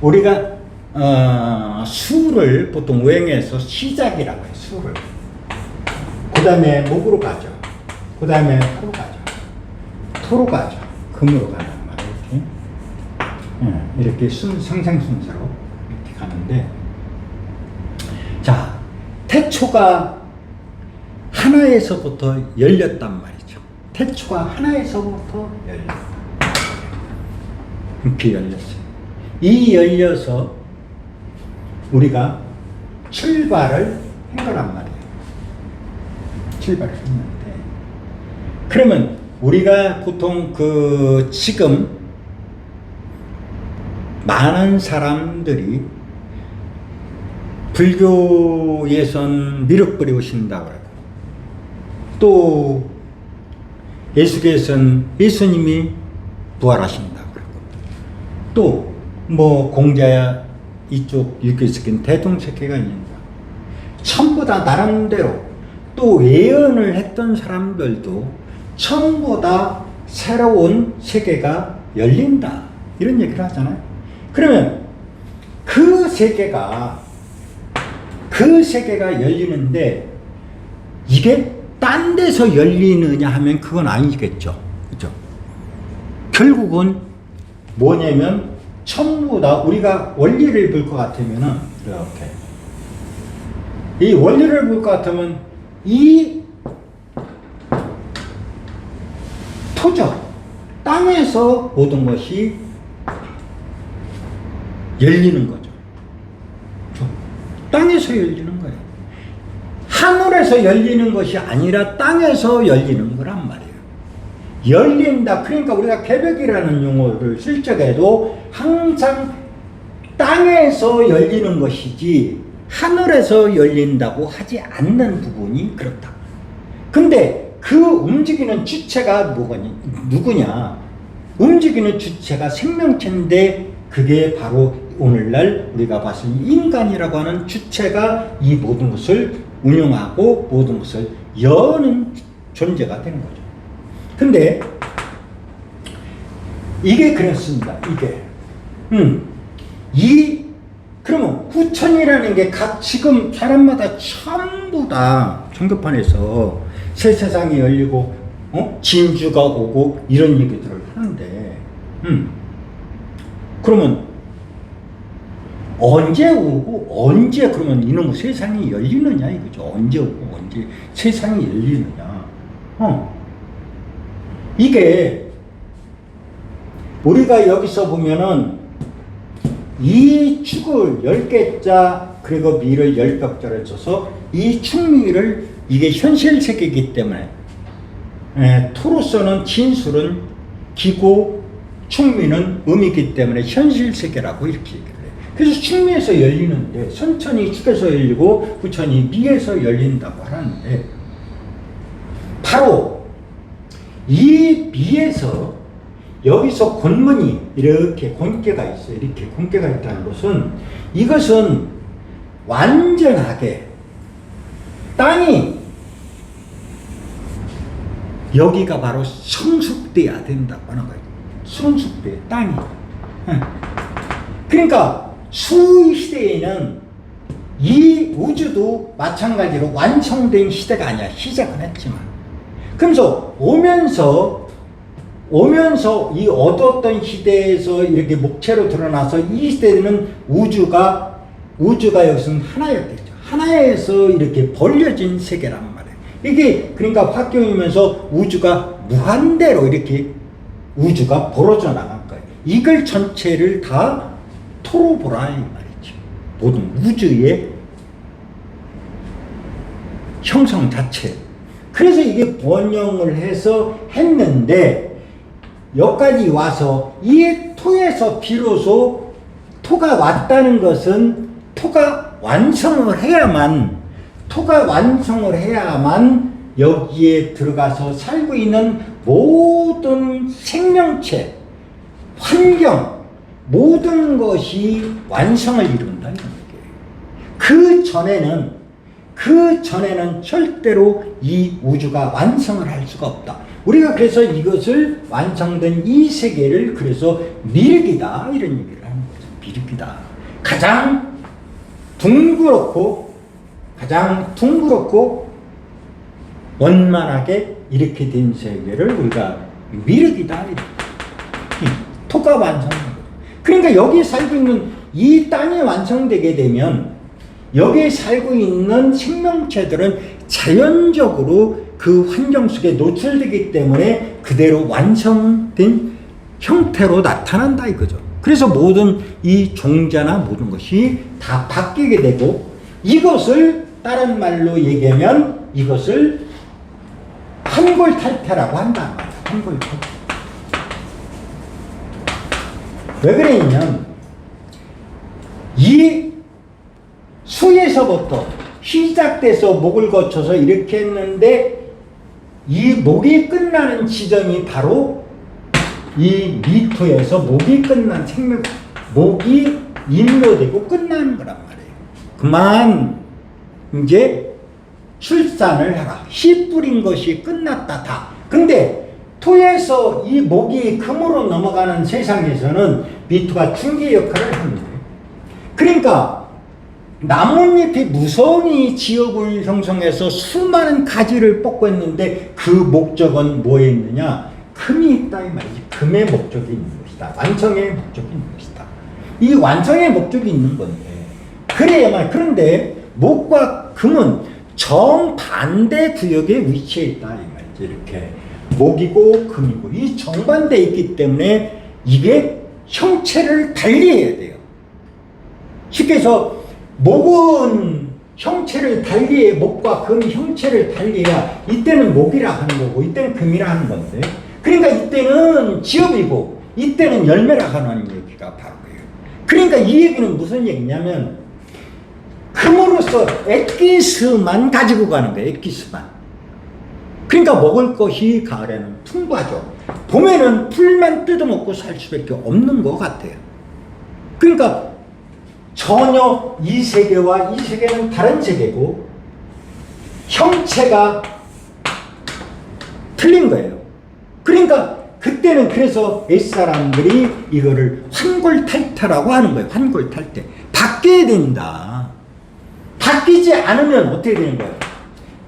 우리가 수를 보통 오행에서 시작이라고 해요. 수를. 그 다음에 목으로 가죠. 그 다음에 토로 가죠. 토로 가죠. 금으로 가는 말이에요. 이렇게 상생순서로 이렇게 가는데, 자, 태초가 하나에서부터 열렸단 말이죠. 태초가 하나에서부터 열렸다. 이렇게 열렸어요. 이 열려서 우리가 출발을 한 거란 말이에요. 출발을 했는데, 그러면 우리가 보통 지금 많은 사람들이 불교에선 미륵불이 오신다고 그러고, 또 예수께서는 예수님이 부활하신다고 그러고, 또 뭐 공자야 이쪽 유교석인 대동세계가 있는다. 전부 다 나름대로 또 예언을 했던 사람들도 전부 다 새로운 세계가 열린다, 이런 얘기를 하잖아요. 그러면 그 세계가 열리는데 이게 딴 데서 열리느냐 하면 그건 아니겠죠. 그죠? 결국은 뭐냐면 전부 다 우리가 원리를 볼 것 같으면은 이렇게, 이 원리를 볼 것 같으면 이 토죠. 땅에서 모든 것이 열리는 거죠. 땅에서 열리는 거예요. 하늘에서 열리는 것이 아니라 땅에서 열리는 거란 말이에요. 열린다. 그러니까 우리가 개벽이라는 용어를 쓸 적에도 항상 땅에서 열리는 것이지 하늘에서 열린다고 하지 않는 부분이 그렇다. 근데 그 움직이는 주체가 누구냐? 움직이는 주체가 생명체인데, 그게 바로 오늘날 우리가 봤을 인간이라고 하는 주체가 이 모든 것을 운영하고 모든 것을 여는 존재가 되는 거죠. 근데 이게 그렇습니다. 그러면 후천이라는 게 지금 사람마다 전부 다 종교판에서 새 세상이 열리고 진주가 오고 이런 얘기들을 하는데, 그러면 언제 오고 언제 그러면 이놈의 세상이 열리느냐 이거죠. 언제 오고 언제 세상이 열리느냐. 이게 우리가 여기서 보면은 이 축을 10개자 그리고 미를 10벽자를 써서 이 축미를, 이게 현실 세계이기 때문에 토로서는 진술은 기고 축미는 음이기 때문에 현실 세계라고 이렇게 얘기를 해요. 그래서 축미에서 열리는데 선천이 축에서 열리고 후천이 미에서 열린다고 하는데, 바로 이 미에서 여기서 권문이 이렇게 권계가 있어요. 이렇게 권계가 있다는 것은, 이것은 완전하게 땅이 여기가 바로 성숙돼야 된다고 하는 거예요. 성숙돼, 땅이. 그러니까 수시대에는 이 우주도 마찬가지로 완성된 시대가 아니야. 시작은 했지만. 그러면서 오면서 이 어두웠던 시대에서 이렇게 목체로 드러나서 이 시대에는 우주가 여기서는 하나였겠죠. 하나에서 이렇게 벌려진 세계란 말이에요. 이게 그러니까 화경이면서 우주가 무한대로 이렇게 우주가 벌어져 나간 거예요. 이걸 전체를 다 토로 보라 이 말이죠. 모든 우주의 형성 자체. 그래서 이게 번영을 해서 했는데, 여기까지 와서 이 토에서 비로소 토가 왔다는 것은 토가 완성을 해야만 여기에 들어가서 살고 있는 모든 생명체, 환경, 모든 것이 완성을 이룬다는 거예요. 그 전에는 절대로 이 우주가 완성을 할 수가 없다. 우리가 그래서 이것을 완성된 이 세계를 그래서 미륵이다 이런 얘기를 하는 거죠. 미륵이다. 가장 둥그렇고 원만하게 이렇게 된 세계를 우리가 미륵이다. 토가 완성된 거죠. 그러니까 여기 살고 있는 이 땅이 완성되게 되면 여기에 살고 있는 생명체들은 자연적으로 그 환경 속에 노출되기 때문에 그대로 완성된 형태로 나타난다 이거죠. 그래서 모든 이 종자나 모든 것이 다 바뀌게 되고, 이것을 다른 말로 얘기하면 이것을 환골탈태라고 한단 말이에요. 환골탈태. 왜 그러냐면 이 수에서부터 시작돼서 목을 거쳐서 이렇게 했는데 이 목이 끝나는 지점이 바로 이 미토에서 목이 끝난 목이 인묘되고 끝나는 거란 말이에요. 그만 이제 출산을 하라. 씨 뿌린 것이 끝났다 다. 근데 토에서 이 목이 금으로 넘어가는 세상에서는 미토가 중개 역할을 합니다. 그러니까 나뭇잎이 무성히 지역을 형성해서 수많은 가지를 뻗고 있는데 그 목적은 뭐에 있느냐? 금이 있다 이 말이지. 금의 목적이 있는 것이다. 완성의 목적이 있는 것이다. 이 완성의 목적이 있는 건데, 그래야만. 그런데 목과 금은 정반대 구역에 위치해 있다 이 말이지. 이렇게 목이고 금이고 이 정반대에 있기 때문에 이게 형체를 달리해야 돼요. 쉽게 해서 목은 형체를 달리해, 목과 금이 형체를 달리해야 이때는 목이라 하는 거고 이때는 금이라 하는 건데, 그러니까 이때는 지엽이고 이때는 열매라 하는 얘기가 바로 그예요. 그러니까 이 얘기는 무슨 얘기냐면 금으로서 액기스만 가지고 가는 거예요. 액기스만. 그러니까 먹을 것이 가을에는 풍부하죠. 봄에는 풀만 뜯어먹고 살 수밖에 없는 것 같아요. 그러니까 전혀 이 세계와 이 세계는 다른 세계고 형체가 틀린 거예요. 그러니까 그때는 그래서 옛사람들이 이거를 환골탈태라고 하는 거예요. 환골탈태. 바뀌어야 된다. 바뀌지 않으면 어떻게 되는 거예요?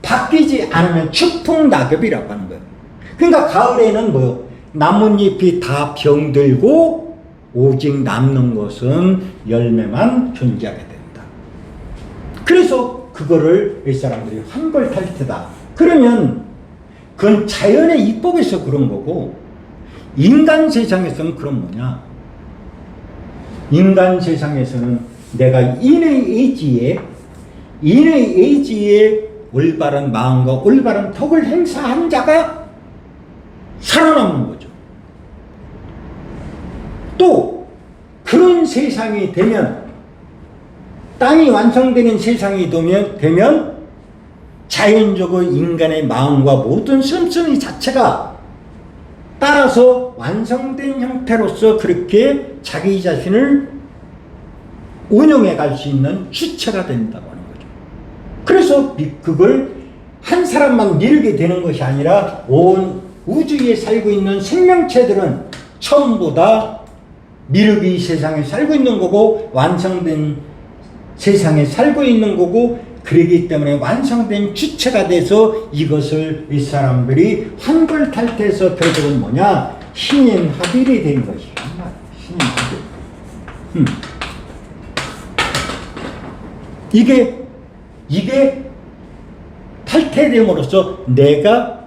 바뀌지 않으면 추풍낙엽이라고 하는 거예요. 그러니까 가을에는 뭐요? 나뭇잎이 다 병들고 오직 남는 것은 열매만 존재하게 된다. 그래서 그거를 옛사람들이 환골탈태다. 그러면 그건 자연의 이법에서 그런 거고, 인간 세상에서는 그런 뭐냐? 인간 세상에서는 내가 인의 의지에 올바른 마음과 올바른 덕을 행사한 자가 살아남는 거죠. 또 그런 세상이 되면, 땅이 완성되는 세상이 되면 자연적으로 인간의 마음과 모든 씀씀이 자체가 따라서 완성된 형태로서 그렇게 자기 자신을 운영해 갈 수 있는 주체가 된다고 하는 거죠. 그래서 그걸 한 사람만 미루게 되는 것이 아니라 온 우주에 살고 있는 생명체들은 처음보다 미륵이 세상에 살고 있는 거고 완성된 세상에 살고 있는 거고, 그러기 때문에 완성된 주체가 돼서 이것을 이 사람들이 환골탈태에서 결국은 뭐냐? 신인합일이 된 것이야. 신인합일. 이게 탈퇴됨으로써 내가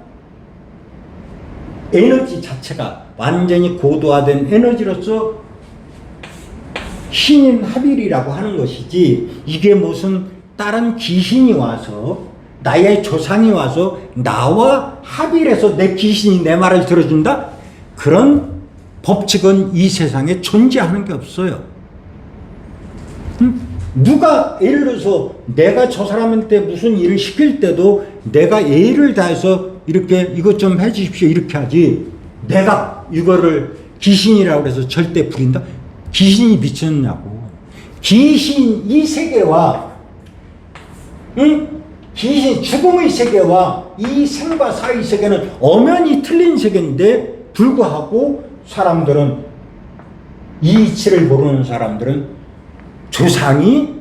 에너지 자체가 완전히 고도화된 에너지로서 신인합일이라고 하는 것이지, 이게 무슨 다른 귀신이 와서 나의 조상이 와서 나와 합일해서 내 귀신이 내 말을 들어준다? 그런 법칙은 이 세상에 존재하는 게 없어요. 누가 예를 들어서 내가 저 사람한테 무슨 일을 시킬 때도 내가 예의를 다해서 이렇게 이것 좀 해주십시오 이렇게 하지, 내가 이거를 귀신이라고 해서 절대 부린다? 귀신이 미쳤냐고. 귀신 이 세계와 귀신 죽음의 세계와 이 생과 사의 세계는 엄연히 틀린 세계인데 불구하고 사람들은 이 이치를 모르는 사람들은 조상이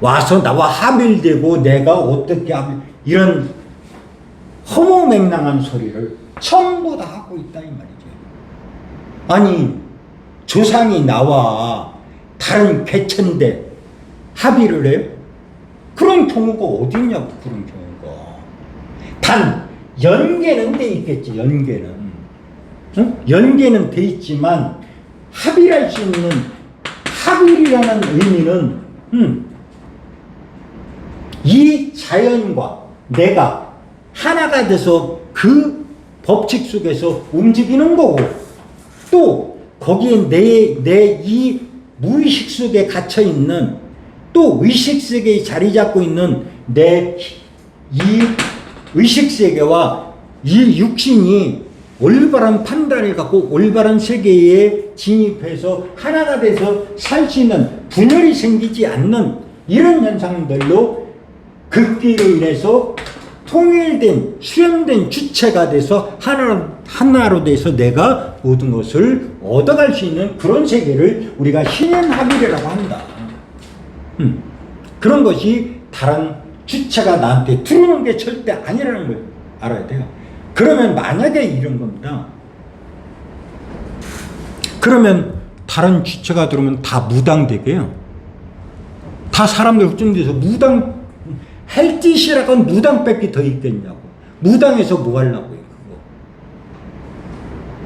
와서 나와 합일되고 내가 어떻게 이런 허무맹랑한 소리를 전부 다 하고 있다 이 말이죠. 아니 조상이 나와 다른 개체인데 합의를 해요? 그런 경우가 어디 있냐고. 그런 경우가 단 연계는 돼 있겠지. 연계는 응? 연계는 돼 있지만 합의할 수 있는 합의라는 의미는 이 자연과 내가 하나가 돼서 그 법칙 속에서 움직이는 거고 또 거기에 내 이 무의식 속에 갇혀 있는 또 의식 세계에 자리 잡고 있는 내 이 의식 세계와 이 육신이 올바른 판단을 갖고 올바른 세계에 진입해서 하나가 돼서 살 수 있는 분열이 생기지 않는 이런 현상들로 극기로 인해서 통일된 수렴된 주체가 돼서 하나로 돼서 내가 모든 것을 얻어갈 수 있는 그런 세계를 우리가 신현합의라고 한다. 그런 것이 다른 주체가 나한테 들어오는 게 절대 아니라는 걸 알아야 돼요. 그러면 만약에 이런 겁니다. 그러면 다른 주체가 들어오면 다 무당되게요. 다 사람들 흡전돼서 무당 할 짓이라고 하면 무당밖에 더 있겠냐고. 무당에서 뭐 하려고요 그거.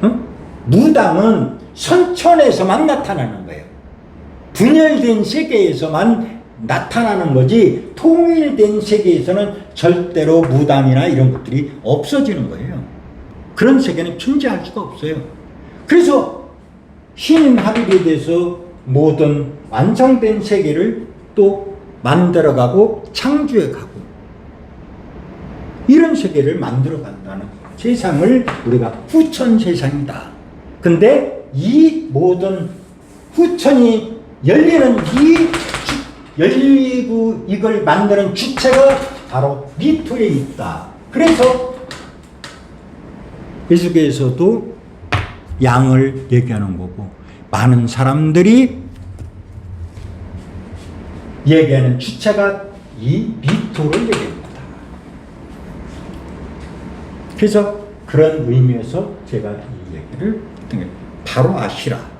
응? 무당은 선천에서만 나타나는 거예요. 분열된 세계에서만 나타나는 거지 통일된 세계에서는 절대로 무당이나 이런 것들이 없어지는 거예요. 그런 세계는 존재할 수가 없어요. 그래서 신합일에 대해서 모든 완성된 세계를 또 만들어가고 창조해가고 이런 세계를 만들어간다는 세상을 우리가 후천 세상이다. 근데 이 모든 후천이 열리는 열리고 이걸 만드는 주체가 바로 미토에 있다. 그래서 예수께서도 양을 얘기하는 거고 많은 사람들이 얘기하는 주체가 이 미토를 얘기합니다. 그래서 그런 의미에서 제가 이 얘기를 바로 아시라.